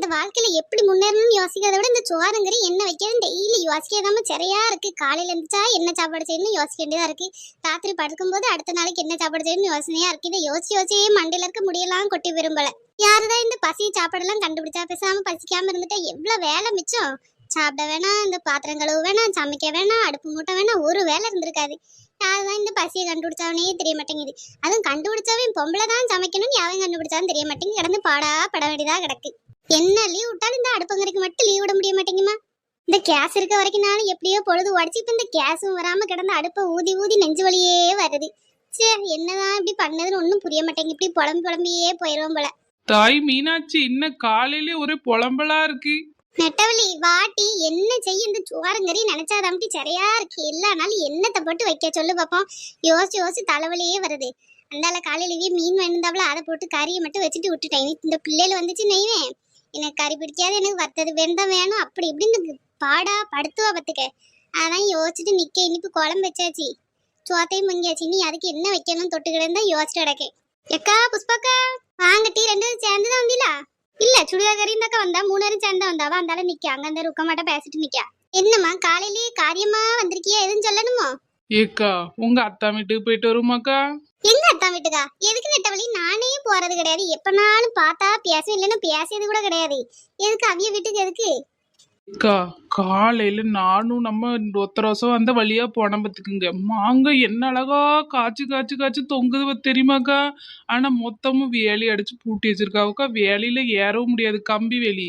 இந்த வாழ்க்கையில எப்படி முன்னேறணும்னு யோசிக்கிறத விட இந்த சோறுங்கறி என்ன வைக்கிறது டெய்லி யோசிக்காம சரியா இருக்கு. காலையில இருந்துச்சா என்ன சாப்பாடு செய்யணும்னு யோசிக்க வேண்டியதா இருக்கு. ராத்திரி படுக்கும்போது அடுத்த நாளைக்கு என்ன சாப்பாடு செய்யணும்னு யோசனையா இருக்கு. இதை யோசிச்சே மண்டையில இருக்க முடியலாம் கொட்டி விரும்பல. யாருதான் இந்த பசி சாப்பாடெல்லாம் கண்டுபிடிச்சா? பேசாம பசிக்காம இருந்துட்டா எவ்வளவு வேலை மிச்சம். சாப்பிட வேணாம், இந்த பாத்திரம் கழுவு வேணாம், சமைக்க வேணாம், அடுப்பு மூட்ட வேணாம், ஒரு வேலை இருந்திருக்காது. யாருதான் இந்த பசியை கண்டுபிடிச்சவனே தெரிய மாட்டேங்குது. அதுவும் கண்டுபிடிச்சவன் பொம்பளை தான் சமைக்கணும்னு யாரும் கண்டுபிடிச்சாலும் தெரிய மாட்டேங்குது. கிடந்து பாடா பட வேண்டியதா கிடக்கு. என்ன லீவ் விட்டாலும் இந்த அடுப்பங்கரைக்கு மட்டும் லீவ் விட முடிய மாட்டேங்குமா? இந்த கேஸ் இருக்க வரைக்கும் நானும் எப்படியோ பொழுது உடச்சி இப்ப இந்த கேஸும் வராம கிடந்த அடுப்பை ஊதி ஊதி நெஞ்சு வலியே வருது. சரி, என்னதான் இப்படி பண்ணதுன்னு ஒன்னும் புரிய மாட்டேங்குது. இப்படி புலம்பியே போயிடுவோம் போல. தாய் மீனாட்சி, இன்னும் காலையிலே ஒரே புலம்பலா இருக்கு. நெட்டவழி வாட்டி என்ன செய்ய? இந்த சோறுங்கறி நினைச்சாதாம்ட்டி சரியா இருக்கு. எல்லா நாளும் என்னத்தை போட்டு வைக்க சொல்லு பாப்போம். யோசிச்சு யோசிச்சு தலைவலியே வருது. அந்தால காலையிலவே மீன் வேணுந்தாவள அதை போட்டு கறியை மட்டும் வச்சுட்டு விட்டுட்டேன். இந்த பிள்ளைல வந்துச்சு நெய்வேன். எனக்கு கறி பிடிக்காது, எனக்கு வறுத்தது வெந்தம் வேணும், அப்படி இப்படின்னு பாடா படுத்துவா பத்துக்க. அதான் யோசிச்சுட்டு நிக்க. இனிப்பு குழம்பு வச்சாச்சு, சோத்தையும் முங்கியாச்சு. நீ அதுக்கு என்ன வைக்கணும் தொட்டுக்கிட்டு தான் யோசிச்சுட்டு கிடக்கேன். எக்கா புஷ்பாக்கா வாங்கட்டி, ரெண்டு சேர்ந்துதான் வந்தீங்களா? இல்ல சுடிதார் கறிந்தாக்கா வந்தா, 3 பேரும் சேர்ந்தா வந்தாவா? அந்தால நிக்க அங்க அந்த உட்க மாட்டா பேசிட்டு நிக்கா. என்னம்மா காலையிலேயே காரியமா வந்திருக்கியா? எதுவும் சொல்லணுமோ? ஏக்கா, உங்க அத்தா வீட்டுக்கு போயிட்டு வருமாக்கா? எங்க அத்தா வீட்டுக்கா? எதுக்கு நெட்டவழி? நானே போறது கிடையாது. எப்பனாலும் பார்த்தா பேசும், இல்லைன்னா பேசியது கூட கிடையாது. எதுக்கு அவிய வீட்டுக்கு? எதுக்கு அக்கா, காலையில நானும் நம்ம ஒத்தர வருஷம் வந்த வழியா போன பத்துக்குங்க. மாங்காய் என்ன அழகா காய்ச்சி காய்ச்சி காய்ச்சி தொங்குது தெரியுமாக்கா? ஆனா மொத்தமும் வேலி அடிச்சு பூட்டி வச்சிருக்காவுக்கா. வேலியில ஏறவும் முடியாது, கம்பி வேலி.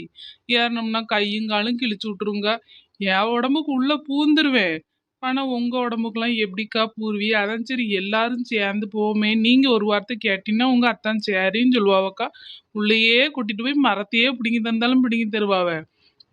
ஏறினோம்னா கையும் காலும் கிழிச்சு விட்டுருங்க. என் உடம்புக்கு உள்ள பூந்துருவேன். ஆனா உங்க உடம்புக்குலாம் எப்படிக்கா பூர்வி? அதான் சரி எல்லாரும் சேர்ந்து போவோமே. நீங்க ஒரு வார்த்தை கேட்டீங்கன்னா உங்க அத்தான் சரின்னு சொல்லுவாவக்கா. உள்ளேயே கூட்டிட்டு போய் மரத்தையே பிடுங்கி தந்தாலும் பிடுங்கி தருவாவ.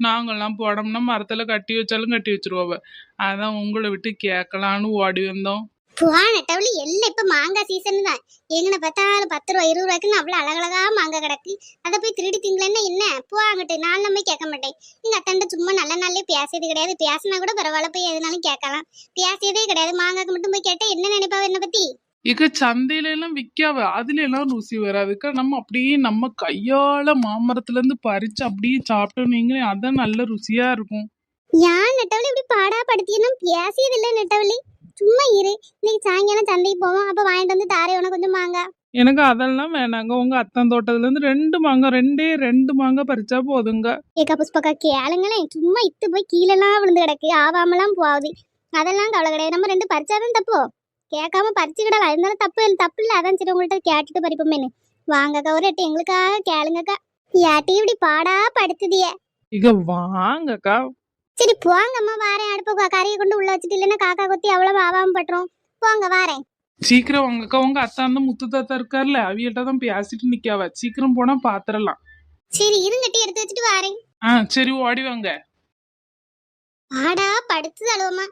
நாங்கெல்லாம் போனோம்னா மரத்துல கட்டி வச்சாலும் கட்டி வச்சிருவாவ. அதான் உங்களை விட்டு கேட்கலான்னு ஓடி வந்தோம். புவா நெட்டவழி எல்லாம் இப்ப மாங்காய் சீசன் தான். எங்கன பார்த்தாலும் 10 ரூபா 20 ரூபாய்க்குன்னு அவ்வளவு அழகழகா மாங்காய் கிடக்கு. அதை போய் திருடி திங்களேன்னா என்ன? போவாங்கட்டு நான் நம்ம கேட்க மாட்டேன். எங்க அத்தன்ட்ட சும்மா நல்ல நாள்லயே பேசியது கிடையாது. பேசினா கூட பரவாயில்ல, போய் எதுனாலும் கேட்கலாம். பேசியதே கிடையாது. மாங்காய்க்கு மட்டும் போய் கேட்டா என்ன நினைப்பாவ என்ன பத்தி? இக்க சந்தையில எல்லாம் விற்காவ, அதுல எல்லாம் ருசி வராதுக்கா. நம்ம அப்படியே நம்ம கையால மாமரத்துல இருந்து பறிச்சு அப்படியே சாப்பிட்டோம் நீங்களே, அதான் நல்ல ருசியா இருக்கும். யான் நெட்டவழி இப்படி பாடா படுத்தினா பேசியது இல்லை நெட்டவழி. சும்மா இரு, இன்னைக்கு சாயங்காலம் சந்தைக்கு போவோம். அப்ப வாங்கிட்டு வந்து தாரே உனக்கு கொஞ்சம் மாங்காய். எனக்கு அதெல்லாம் வேணாங்க. உங்க அத்தன் தோட்டத்துல இருந்து 2 மாங்காய் பறிச்சா போதுங்க. ஏக்கா புஷ்பக்கா கேளுங்களேன். சும்மா இத்து போய் கீழெல்லாம் விழுந்து கிடக்கு, ஆவாமலாம் போகுது. அதெல்லாம் கவலை கிடையாது. நம்ம 2 பறிச்சாதான் தப்போ? கேட்காம பறிச்சுக்கிடலாம், இருந்தாலும் தப்பு இல்லை. அதான் சரி உங்கள்கிட்ட கேட்டுட்டு பறிப்போமேனு. வாங்கக்கா ஒரு 8 எங்களுக்காக கேளுங்கக்கா. யாட்டி இப்படி பாடா படுத்துதிய. இங்க வாங்கக்கா. சரி போங்கம்மா, வாரேன். அடுப்பு கறியை கொண்டு உள்ள வச்சுட்டு இல்லைன்னா காக்கா கொத்தி அவ்வளவு ஆவாம பட்டுரும். போங்க வாரேன். சீக்கிரம் வாங்கக்கா. உங்க அத்தா அந்த முத்து தாத்தா இருக்கார்ல, அவியல்ட்ட தான் பேசிட்டு நிக்காவ. சீக்கிரம் போனா பாத்திரலாம். சரி இருங்கட்டி, எடுத்து வச்சுட்டு வாரேன். சரி ஓடி வாங்க. பாடா படுத்துது அழுவமா.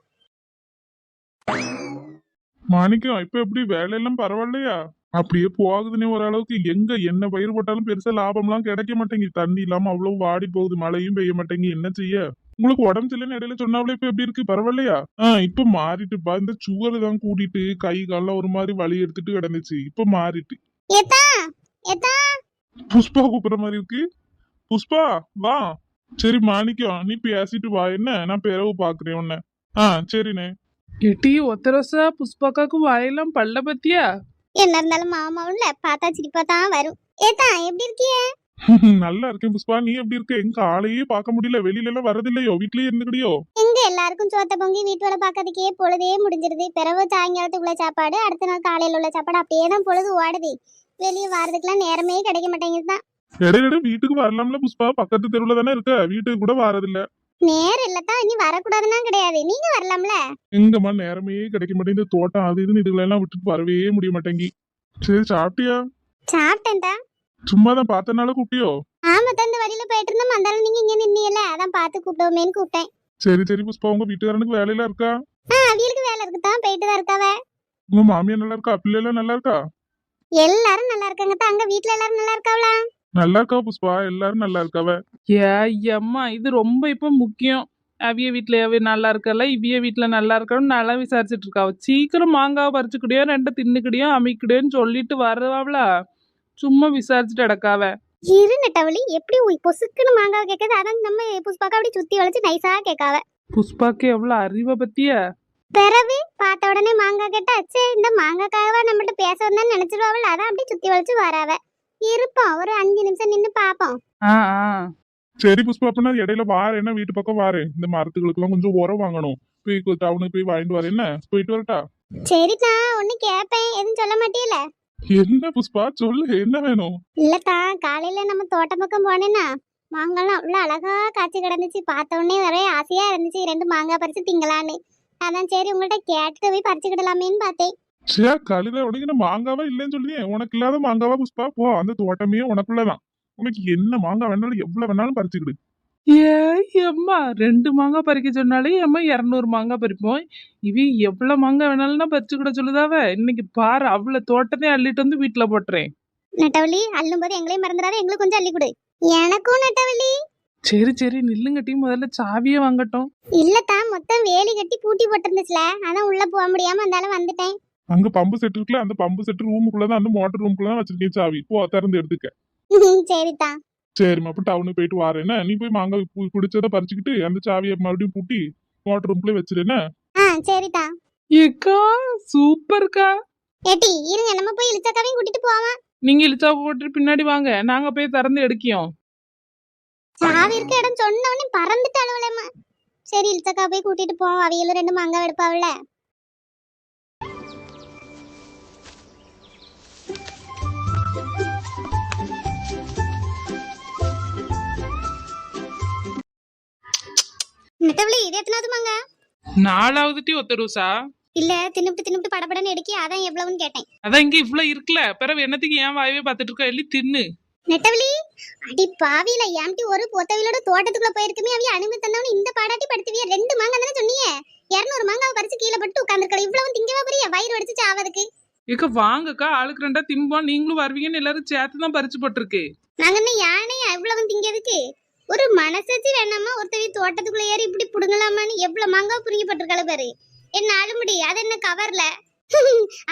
மாணிக்கம், இப்ப எப்படி வேலையெல்லாம் பரவாயில்லையா? அப்படியே போகுதுன்னு ஓரளவுக்கு. எங்க என்ன பயிர் போட்டாலும் பெருசா லாபம்லாம் கிடைக்க மாட்டேங்குது. தண்ணி இல்லாம அவ்வளவு வாடி போகுது, மழையும் பெய்ய மாட்டேங்குது. என்ன செய்ய? உங்களுக்கு உடம்பு சரியில்லைன்னு இடையில சொன்னாவில, இப்ப எப்படி இருக்கு? பரவாயில்லையா? இப்ப மாறிட்டுப்பா. இந்த சுகர் தான் கூட்டிட்டு கை கால்லாம் ஒரு மாதிரி வலி எடுத்துட்டு கிடந்துச்சு. இப்ப மாறிட்டு. ஏத்தா ஏத்தா புஷ்பா கூப்பிடுற மாதிரி இருக்கு. புஷ்பா வா. சரி மாணிக்கம், நீ பேசிட்டு வா. என்ன நான் பிறகு பாக்குறேன் உன்ன. சரிண்ணே. எட்டி ஒத்தரசா புஷ்பாக்காக்கு வாயெல்லாம் பல்ல பத்தியா? என்ன இருந்தாலும் மாமாவுல பார்த்தா சிரிப்பா தான் வரும். ஏத்தா எப்படி இருக்கிய? நல்லா இருக்கேன் புஷ்பா. நீ எப்படி இருக்க? எங்க ஆளையே பார்க்க முடியல. வெளியில எல்லாம் வரதில்லையோ? வீட்லயே இருந்துக்கிடியோ? எங்க எல்லாருக்கும் சோத்த பொங்கி வீட்டு வேலை பார்க்கறதுக்கே பொழுதே முடிஞ்சிருது. பிறகு சாயங்காலத்துக்கு உள்ள சாப்பாடு, அடுத்த நாள் காலையில உள்ள சாப்பாடு, அப்படியே தான் பொழுது ஓடுது. வெளியே வாரதுக்கெல்லாம் நேரமே கிடைக்க மாட்டேங்குதுதான். இடையிட வீட்டுக்கு வரலாம்ல புஷ்பா? பக்கத்து தெருவுல தானே இருக்க. வீட்டுக்கு கூட வரதில்ல. நேரம் இல்லத்தான். இனி வரக்கூடாதுன்னா கிடையாது, நீங்க வரலாம்ல. எங்கம்மா நேரமே கிடைக்க மாட்டேங்குது. தோட்டம் அது இதுன்னு இதுகளெல்லாம் விட்டுட்டு வரவே முடிய மாட்டேங்கி. சரி சாப்பிட்டியா? சாப்பிட்டேன்டா. சும்மாதான் பார்த்தனால கூப்பிட்டியோ? ஆமா தான், இந்த வழியில போயிட்டு இருந்தோம். அந்தாலும் நீங்க இங்க நின்னீங்கல்ல, அதான் பார்த்து கூப்பிட்டோமேன்னு கூப்பிட்டேன். சரி சரி புஷ்பா, உங்க வீட்டுக்காரனுக்கு வேலையெல்லாம் இருக்கா? அவியலுக்கு வேலை இருக்குதான், போயிட்டு தான் இருக்காவ. உங்க மாமியார் நல்லா இருக்கா? பிள்ளை எல்லாம் நல்லா இருக்கா? எல்லாரும் நல்லா இருக்காங்க தான். அங்க வீட்டுல எல்லாரும் நல்லா இருக்காவளா? நல்லா இருக்கா புஷ்பா? எல்லாரும் நல்லா இருக்காவ. ஏம்மா, இது ரொம்ப இப்ப முக்கியம். அவிய வீட்டுல நல்லா இருக்கல, இவிய வீட்டுல நல்லா இருக்கணும் நல்லா விசாரிச்சுட்டு இருக்காவ. சீக்கிரம் மாங்காவை பறிச்சுக்கிடியோ, 2 தின்னுக்கிடியோ அமைக்கிடியோன்னு சொல்லிட்டு வர்றவாவளா? சும்மா விசாரிச்சுட்டு அடக்காவ. இரு நெட்டவழி எப்படி பொசுக்குன்னு மாங்காவை கேட்காது, அதான் நம்ம புஷ்பாக்கா அப்படி சுத்தி வளைச்சு நைஸா கேட்காவ. புஷ்பாக்கு எவ்வளவு அறிவை பத்தியா? பிறவு பார்த்த உடனே மாங்காய் கேட்டா சே இந்த மாங்காய்க்காகவா நம்மகிட்ட பேச வந்தான்னு நினைச்சிருவாள், அதான் அப்படி சுத்தி வளைச்சு வராவ. இருப்போம் ஒரு 5 நிமிஷம் நின்னு பாப்போம். ஆ ஆ சரி புஷ்பா, அப்படின்னா இடையில வாரேன்னா வீட்டு பக்கம் வாரேன். இந்த மரத்துகளுக்கு எல்லாம் கொஞ்சம் உரம் வாங்கணும். போய் டவுனுக்கு போய் வாங்கிட்டு வரேன். என்ன போயிட்டு வரட்டா? சரிதா, ஒண்ணு கேப்பேன், எதுவும் சொல்ல மாட்டீல? என்ன புஷ்பா சொல்லு, என்ன வேணும்? இல்லத்தா, காலையில நம்ம தோட்டம் பக்கம் போனேன்னா மாங்காய்லாம் அவ்வளோ அழகா காய்ச்சி கிடந்துச்சு. பார்த்த உடனே ஒரே ஆசையா இருந்துச்சு 2 மாங்காய் பறிச்சு திங்கலான்னு. அதான் சரி உங்கள்ட்ட கேட்டுட்டு போய் பறிச்சுக்கிடலாமேன்னு பார்த்தேன். சே கழுத உனக்கு மாங்காவா இல்லைன்னு சொல்லியே. உனக்கு இல்லாத மாங்காவா புஷ்பா? போ, அந்த தோட்டமே உனக்குள்ளதான். உனக்கு என்ன மாங்காய் வேணாலும் எவ்வளவு வேணாலும் பறிச்சுக்கிடு. அம்மா 2 மாங்காய் பறிக்க சொன்னாலே அம்மா 200 மாங்காய் பறிப்போம். இவ எவ்வளவு மாங்காய் வேணாலும் பறிச்சு கூட சொல்லுதாவ. இன்னைக்கு பாரு அவ்வளவு தோட்டத்தையும் அள்ளிட்டு வந்து வீட்டுல போட்டுறேன். நெட்டவள்ளி, அள்ளும் போது எங்களையும் மறந்துடாத, எங்களுக்கு கொஞ்சம் அள்ளி கொடு. எனக்கும் நெட்டவள்ளி. சரி சரி நில்லுங்கட்டி, முதல்ல சாவியே வாங்கட்டும். இல்லத்தா, மொத்தம் வேலி கட்டி பூட்டி போட்டிருந்துச்சுல, அதான் உள்ள போக முடியாம அந்தாலும் வந்துட்டேன். அங்க பம்பு செட் இருக்குல்ல, அந்த பம்பு செட் ரூமுக்குள்ளதான், அந்த மோட்டர் ரூமுக்குள்ளதான் வச்சிருக்கேன் சாவி. போ திறந்து எடுத்துக்க. சரிதா. சரிம்மா, அப்ப டவுனுக்கு போயிட்டு வாரேன். நீ போய் மாங்காய் பிடிச்சதை பறிச்சுக்கிட்டு அந்த சாவியை மறுபடியும் பூட்டி மோட்டர் ரூம்குள்ளே வச்சிருஎன்ன? சரிதா. ஏக்கா சூப்பர்க்கா. ஏட்டி இருங்க, நம்ம போய் இழுச்சக்காவையும் கூட்டிட்டு போவோம். நீங்க இழுச்சா போட்டு பின்னாடி வாங்க, நாங்க போய் திறந்து எடுக்கியோம். சாவி இருக்க இடம் சொன்ன உடனே பறந்துட்டு அழுவலம்மா. சரி இழுச்சக்கா போய் கூட்டிட்டு போவோம், அவியலும் 2 மாங்காய் எடுப்பாவில்ல. நெட்டவள்ளி, இது எத்தனாவது மாங்காய்? 4வது டீ ஒத்த ரோசா. இல்ல தின்னுட்டு படபடன்னு எடுக்கி, அதான் எவ்வளவுன்னு கேட்டேன். அதான் இங்க இவ்வளவு இருக்குல்ல, பிறகு என்னத்துக்கு ஏன் வாயவே பார்த்துட்டு இருக்கா? எல்லி தின்னு. நெட்டவள்ளி, அடி பாவில ஏம்டி ஒரு பொத்தவிலோட தோட்டத்துக்குள்ள போயிருக்குமே அவிய அனுமதி தந்தவனு இந்த பாடாட்டி படுத்துவிய. 2 மாங்காய் தானே சொன்னீங்க? 200 மாங்காவை பறிச்சு கீழே பட்டு உட்காந்துருக்கல, இவ்வளவு திங்கவா போறிய? வயிறு அடிச்சு சாவதுக்கு. ஏக்கா வாங்கக்கா, ஆளுக்கு 2 திம்போம், நீங்களும் வருவீங்கன்னு எல்லாரும் சேர்த்து தான் பறிச்சு போட்டிருக்கு. நாங்க என்ன யானையா இவ்வளவு திங்கிறதுக்கு? ஒரு மனசாட்சி வேணாமா? ஒருத்தவி தோட்டத்துக்குள்ள ஏறி இப்படி புடுங்கலாமான்னு எவ்வளவு மாங்காய் புடுங்கி போட்டிருக்காளு பாரு. என்ன ஆளுமுடி, அது என்ன கவர்ல?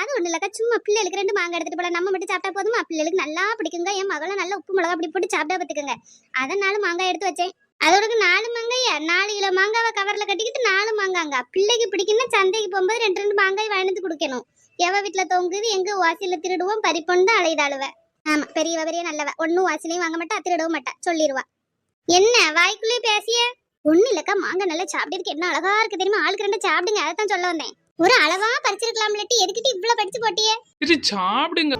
அது ஒண்ணு இல்லக்கா, சும்மா பிள்ளைகளுக்கு 2 மாங்காய் எடுத்துட்டு போல, நம்ம மட்டும் சாப்பிட்டா போதுமா? பிள்ளைகளுக்கு நல்லா பிடிக்குங்க. என் மகளை நல்லா உப்பு மிளகா அப்படி போட்டு சாப்பிட்டா பாத்துக்கோங்க. அதனால மாங்காய் எடுத்து வச்சேன். அதோட 4 மாங்காயா, 4 கிலோ மாங்காவை கவர்ல கட்டிக்கிட்டு 4 மாங்காங்க. பிள்ளைக்கு பிடிக்குன்னா சந்தைக்கு போகும்போது 2 மாங்காய் வாங்கிட்டு கொடுக்கணும். எவ வீட்டுல தொங்குது, எங்க வாசியில திருடுவோம் பறிப்போன்னு தான் அலையிடாளுவ. ஆமா, பெரியவ பெரிய நல்லவ, ஒன்னும் வாசிலையும் வாங்க மாட்டா, திருடவும் மாட்டா, சொல்லிடுவா. என்ன வாய்க்குள்ளே பேசிய? ஒண்ணு இல்லக்கா, மாங்காய் நல்லா சாப்பிட்டதுக்கு என்ன அழகா இருக்கு தெரியுமா? ஆளுக்கு 2 சாப்பிடுங்க, அதான் சொல்ல வந்தேன். ஒரு அளவா பறிச்சிருக்கலாம் இல்லாட்டி எதுக்கிட்டு இவ்வளவு படிச்சு போட்டியே? சரி சாப்பிடுங்க.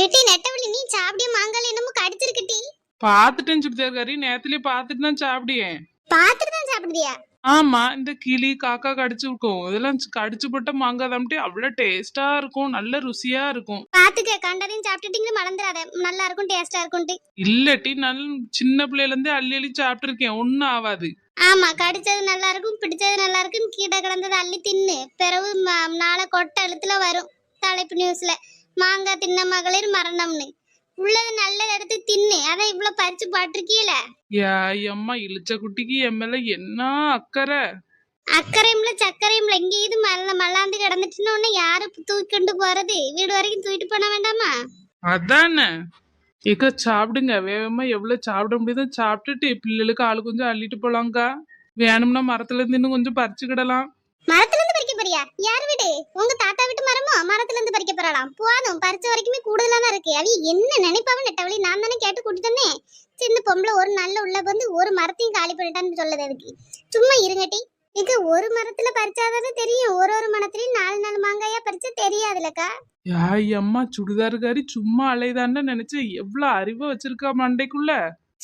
ஏட்டி நெட்டவள்ளி, நீ சாப்பிடிய மாங்காய் என்னமோ கடிச்சிருக்கட்டி. பாத்துட்டேன் சுடிதார்காரி, நேரத்திலே பாத்துட்டு தான் சாப்பிடியேன். பாத்துட்டு தான் சாப்பிடுறியா? ஆமா, இந்த கிளி காக்கா கடிச்சு இருக்கும், இதெல்லாம் கடிச்சு போட்ட மாங்காய் தான்ட்டு அவ்வளவு டேஸ்டா இருக்கும், நல்ல ருசியா இருக்கும். பாத்துக்க, கண்டதையும் சாப்பிட்டுட்டீங்க மறந்துடாத, நல்லா இருக்கும் டேஸ்டா இருக்கும்ட்டு. இல்லட்டி நல்ல சின்ன பிள்ளையில இருந்தே அள்ளி அள்ளி சாப்பிட்டு இருக்கேன், ஒன்னும் ஆகாது. ஆமா, கடிச்சது நல்லா இருக்கும், பிடிச்சது நல்லா இருக்குன்னு கீழே கிடந்தது அள்ளி தின்னு. பிறகு நாளை கொட்டை எழுத்துல வரும் தலைப்பு நியூஸ்ல, மாங்காய் தின்ன மகளிர் மரணம்னு. உள்ளது நல்லது எடுத்து தின்னு, அதான் இவ்வளவு பறிச்சு பாட்டிருக்கீல. அம்மா இழுச்ச குட்டிக்கு என் மேல என்ன அக்கறை. அக்கறையும்ல சக்கரையும்ல, இங்க இது மல்லாந்து கிடந்துச்சுன்னு யாரு தூக்கிட்டு போறது? வீடு வரைக்கும் தூக்கிட்டு போன வேண்டாமா? அதானே. ஏக்கா சாப்பிடுங்க வேகமா, எவ்வளவு சாப்பிட முடியுதோ சாப்பிட்டுட்டு பிள்ளைகளுக்கு ஆளு கொஞ்சம் அள்ளிட்டு போலாங்க்கா. வேணும்னா மரத்துல இருந்து இன்னும் கொஞ்சம் பறிச்சுக்கிடலாம். மரத்துல இருந்து பறிக்க போறியா? யார் வீடு? உங்க தாத்தா வீட்டு மரமோ? மரத்துல இருந்து பறிக்க போறலாம். போதும், பறிச்ச வரைக்குமே கூடுதலா தான் இருக்கு. அவி என்ன நினைப்பாவ நெட்டவழி? நான் தானே கேட்டு கூட்டிட்டு வந்தேன். சின்ன பொம்பளை ஒரு நல்ல உள்ள வந்து ஒரு மரத்தையும் காலி பண்ணிட்டான்னு சொல்லுது அதுக்கு. சும்மா இருங்கட்டி. இது ஒரு மரத்துல பறிச்சாதானே தெரியும், ஒரு மரத்துலயும் 4 மாங்காயா பறிச்சா தெரியாதுலக்கா. அம்மா சுடிதார்காரி சும்மா அலைதான்னு நினைச்சு எவ்வளவு அறிவை வச்சிருக்கா மண்டைக்குள்ள.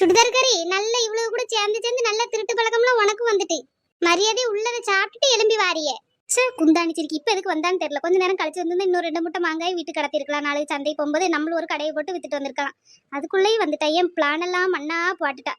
சுடிதார்காரி நல்ல இவ்வளவு கூட சேர்ந்து நல்ல திருட்டு பழக்கம்லாம் உனக்கு வந்துட்டு. மரியாதை உள்ளதை சாப்பிட்டுட்டு எலும்பி வாரிய. சார் குந்தாணிச்சிருக்கு, இப்ப எதுக்கு வந்தான்னு தெரியல. கொஞ்ச நேரம் கழிச்சு வந்து இன்னொரு 2 முட்டை மாங்காய் வீட்டுக்கு கடத்திருக்கலாம். நாளைக்கு சந்தை போகும்போது நம்மளும் ஒரு கடையை போட்டு வித்துட்டு வந்திருக்கலாம். அதுக்குள்ளேயும் வந்துட்டா, என் பிளான் எல்லாம் மண்ணா போட்டுட்டா.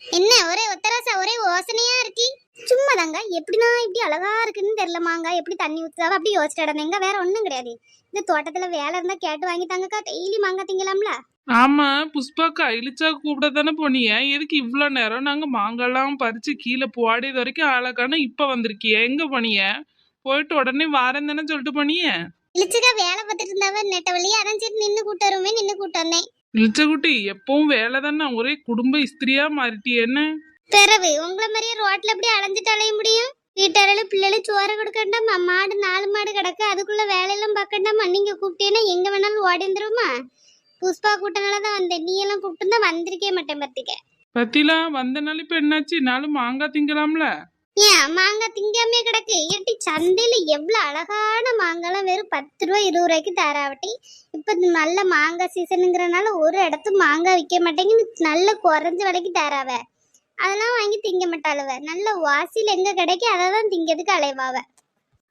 என்ன ஒரே ஒத்தராசா, ஒரே யோசனையா இருக்கு. சும்மா தாங்க, எப்படின்னா இப்படி அழகா இருக்குன்னு தெரியல. மாங்காய் எப்படி தண்ணி ஊத்தாவ அப்படி யோசிச்சுட்டு இடந்தேங்க, வேற ஒண்ணும் கிடையாது. இந்த தோட்டத்துல வேலை இருந்தா கேட்டு வாங்கி தாங்கக்கா, டெய்லி மாங்காய் திங்கலாம்ல. ஆமா புஷ்பாக்கா, இழிச்சா கூப்பிட தானே போனீங்க, எதுக்கு இவ்வளவு நேரம்? நாங்க மாங்காய்லாம் பறிச்சு கீழே போடியது வரைக்கும் ஆளக்கான இப்ப வந்திருக்கிய, எங்க போனீங்க? போயிட்டு உடனே வாரேன் தானே சொல்லிட்டு போனியே. இழிச்சுக்கா வேலை பார்த்துட்டு இருந்தாவ நெட்டவழி, அதான் சரி நின்று கூட்டு வருமே, நின்று கூட்டு வந்தேன். இளிச்சகுட்டி எப்பவும் வேலை தானே, ஒரே குடும்ப இஸ்திரியா மாறிட்டியே என்ன? பிறவு உங்களை மாதிரியே ரோட்ல எப்படி அலைஞ்சிட்டு அலைய முடியும்? வீட்டாரில் பிள்ளைகளும் சோறு கொடுக்கண்டாமா, மாடு 4 மாடு கிடக்கு, அதுக்குள்ள வேலையெல்லாம் பார்க்கண்டாமா. நீங்க கூப்பிட்டீங்கன்னா எங்க வேணாலும் ஓடி வந்துருமா? புஷ்பா கூட்டனால தான் வந்தேன், நீ எல்லாம் கூப்பிட்டு தான் வந்திருக்கே மாட்டேன் பத்திக்க. பத்திலா வந்தனால இப்ப என்னாச்சு? நாலும் மாங்காய் திங்கலாம்ல. ஏன் மாங்காய் திங்காமே கிடக்கு? எட்டி சந்தையில எவ்வளவு அழகான மாங்காய்லாம் வெறும் 10 ரூபா 20 ரூபாய்க்கு தராவட்டி. இப்ப நல்ல மாங்காய் சீசனுங்கிறனால ஒரு இடத்து மாங்காய் விற்க மாட்டேங்குது, நல்ல குறைஞ்ச விலைக்கு தராவ. அதெல்லாம் வாங்கி திங்க மாட்டாளுவ, நல்ல வாசியில் எங்க கிடைக்கும் அதை தான் திங்கிறதுக்கு அலைவாவ.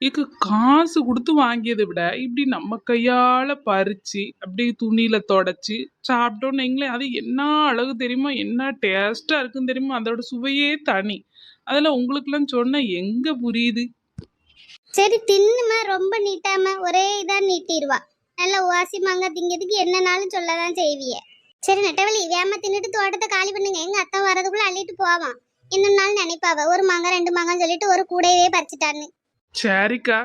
இதுக்கு காசு கொடுத்து வாங்கியதை விட இப்படி நம்ம கையால பறிச்சு அப்படியே துணியில தொடச்சி சாப்பிட்டோம்னு வைங்களேன், அது என்ன அழகு தெரியுமா, என்ன டேஸ்டா இருக்குன்னு தெரியுமா, அதோட சுவையே தனி. அதுல உங்களுக்குலாம் சொன்னா எங்க புரியுது? சரி தின்னுமா, ரொம்ப நீட்டாம ஒரே இதா நீட்டிடுவா. நல்ல வாசி மாங்காய் திங்கிறதுக்கு என்னன்னாலும் சொல்லதான் செய்விய. சரி நெட்டவழி வேமா தின்னுட்டு தோட்டத்தை காலி பண்ணுங்க, எங்க அத்தை வரதுக்குள்ள அள்ளிட்டு போவான். இன்னும் நாள் நினைப்பாவ ஒரு மாங்காய் 2 மாங்கான்னு சொல்லிட்டு ஒரு கூடையவே பறிச்சுட்டான்னு. சரிக்கா.